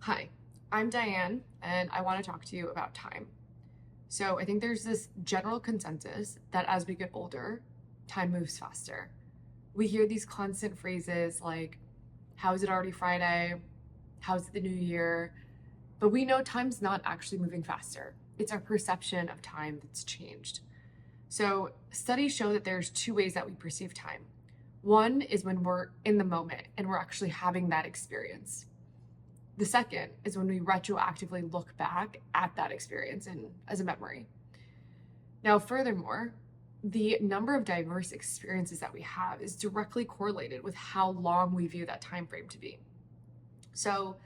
Hi, I'm Diane, and I want to talk to you about time. So, I think there's this general consensus that as we get older, time moves faster. We hear these constant phrases like, how is it already Friday? How's it the new year? But we know time's not actually moving faster. It's our perception of time that's changed. So, studies show that there's two ways that we perceive time. One is when we're in the moment and we're actually having that experience. The second is when we retroactively look back at that experience and as a memory. Now, furthermore, the number of diverse experiences that we have is directly correlated with how long we view that time frame to be. So,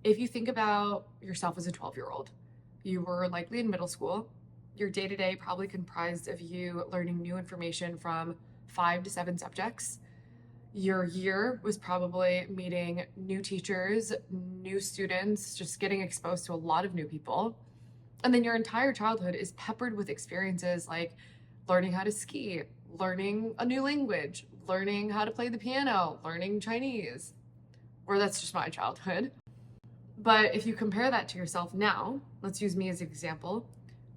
if you think about yourself as a 12-year-old, you were likely in middle school. Your day to day probably comprised of you learning new information from 5 to 7 subjects. Your year was probably meeting new teachers, new students, just getting exposed to a lot of new people. And then your entire childhood is peppered with experiences like learning how to ski, learning a new language, learning how to play the piano, learning Chinese. Or that's just my childhood. But if you compare that to yourself now, let's use me as an example.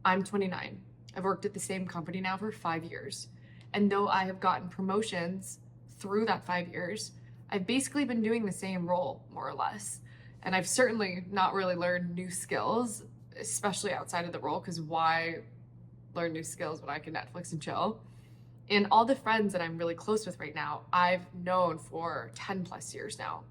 I'm 29. I've worked at the same company now for 5 years. And though I have gotten promotions through that 5 years, I've basically been doing the same role, more or less. And I've certainly not really learned new skills, especially outside of the role, because why learn new skills when I can Netflix and chill? And all the friends that I'm really close with right now, I've known for 10 plus years now.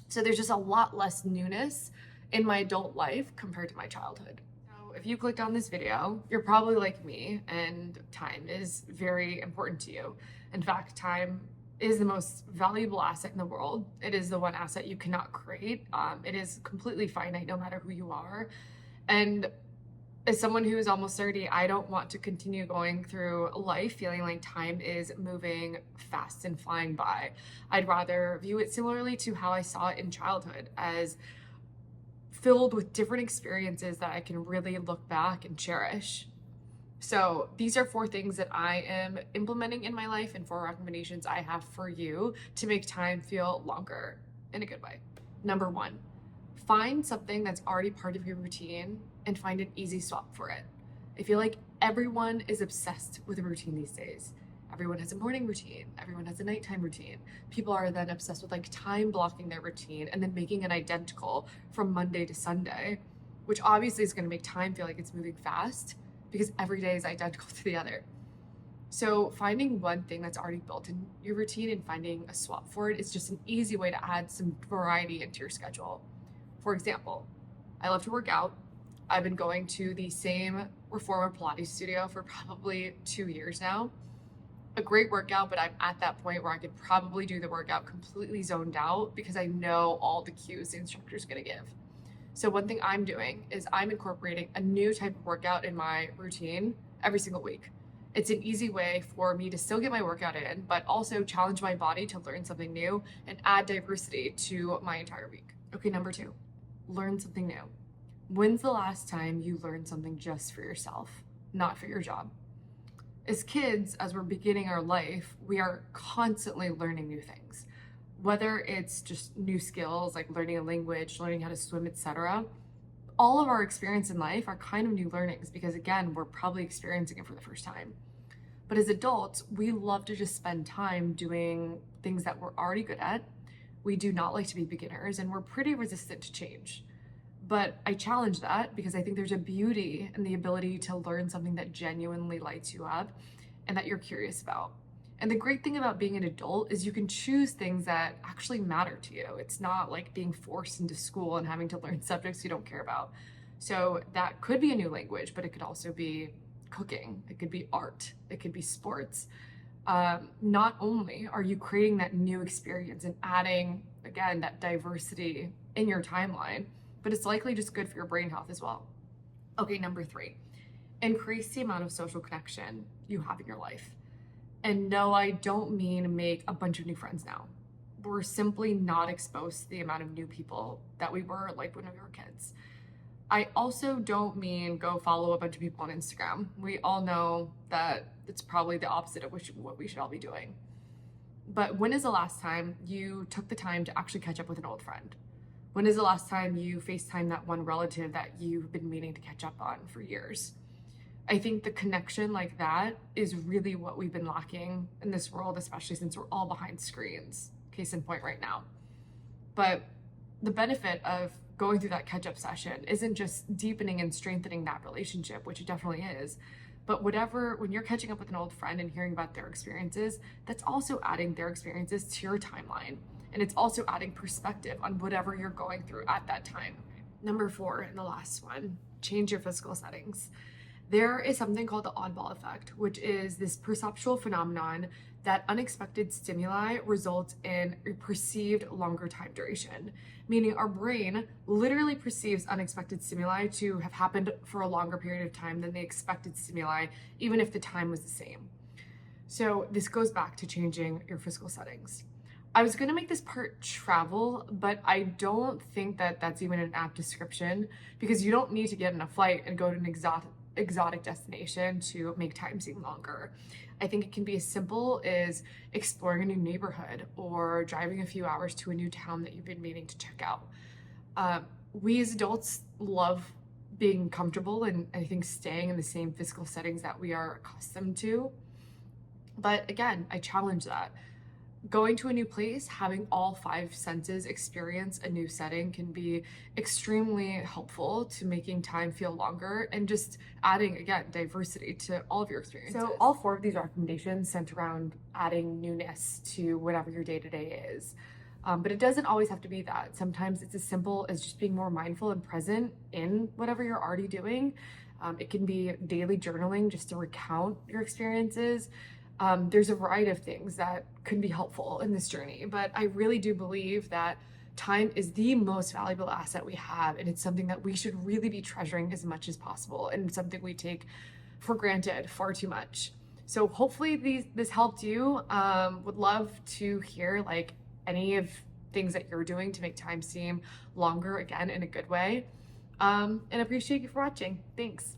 So there's just a lot less newness in my adult life compared to my childhood. So if you clicked on this video, you're probably like me, and time is very important to you. In fact, time is the most valuable asset in the world. It is the one asset you cannot create. It is completely finite no matter who you are. And as someone who is almost 30, I don't want to continue going through life feeling like time is moving fast and flying by. I'd rather view it similarly to how I saw it in childhood, as filled with different experiences that I can really look back and cherish. So these are 4 things that I am implementing in my life and 4 recommendations I have for you to make time feel longer in a good way. Number 1, find something that's already part of your routine and find an easy swap for it. I feel like everyone is obsessed with a routine these days. Everyone has a morning routine. Everyone has a nighttime routine. People are then obsessed with like time blocking their routine and then making it identical from Monday to Sunday, which obviously is going to make time feel like it's moving fast because every day is identical to the other. So finding one thing that's already built in your routine and finding a swap for it is just an easy way to add some variety into your schedule. For example, I love to work out. I've been going to the same reformer Pilates studio for probably 2 years now. A great workout, but I'm at that point where I could probably do the workout completely zoned out because I know all the cues the instructor is going to give. So one thing I'm doing is I'm incorporating a new type of workout in my routine every single week. It's an easy way for me to still get my workout in, but also challenge my body to learn something new and add diversity to my entire week. Okay, number 2, learn something new. When's the last time you learned something just for yourself, not for your job? As kids, as we're beginning our life, we are constantly learning new things. Whether it's just new skills like learning a language, learning how to swim, etc. All of our experience in life are kind of new learnings because, again, we're probably experiencing it for the first time. But as adults, we love to just spend time doing things that we're already good at. We do not like to be beginners, and we're pretty resistant to change. But I challenge that because I think there's a beauty in the ability to learn something that genuinely lights you up and that you're curious about. And the great thing about being an adult is you can choose things that actually matter to you. It's not like being forced into school and having to learn subjects you don't care about. So that could be a new language, but it could also be cooking. It could be art. It could be sports. Not only are you creating that new experience and adding, again, that diversity in your timeline, but it's likely just good for your brain health as well. Okay, number 3, increase the amount of social connection you have in your life. And no, I don't mean make a bunch of new friends now. We're simply not exposed to the amount of new people that we were like when we were kids. I also don't mean go follow a bunch of people on Instagram. We all know that it's probably the opposite of what we should all be doing. But when is the last time you took the time to actually catch up with an old friend? When is the last time you FaceTime that one relative that you've been meaning to catch up on for years? I think the connection like that is really what we've been lacking in this world, especially since we're all behind screens. Case in point right now. But the benefit of going through that catch up session isn't just deepening and strengthening that relationship, which it definitely is, but when you're catching up with an old friend and hearing about their experiences, that's also adding their experiences to your timeline. And it's also adding perspective on whatever you're going through at that time. Number 4, and the last one, change your physical settings. There is something called the oddball effect, which is this perceptual phenomenon that unexpected stimuli result in a perceived longer time duration, meaning our brain literally perceives unexpected stimuli to have happened for a longer period of time than the expected stimuli, even if the time was the same. So this goes back to changing your physical settings. I was going to make this part travel, but I don't think that that's even an apt description, because you don't need to get in a flight and go to an exotic destination to make time seem longer. I think it can be as simple as exploring a new neighborhood or driving a few hours to a new town that you've been meaning to check out. We as adults love being comfortable and I think staying in the same physical settings that we are accustomed to. But again, I challenge that. Going to a new place, having all 5 senses experience a new setting can be extremely helpful to making time feel longer and just adding, again, diversity to all of your experiences. So all 4 of these recommendations center around adding newness to whatever your day-to-day is. But it doesn't always have to be that. Sometimes it's as simple as just being more mindful and present in whatever you're already doing. It can be daily journaling just to recount your experiences. There's a variety of things that could be helpful in this journey, but I really do believe that time is the most valuable asset we have, and it's something that we should really be treasuring as much as possible, and something we take for granted far too much. So hopefully this helped you. Would love to hear like any of things that you're doing to make time seem longer, again, in a good way. And appreciate you for watching. Thanks.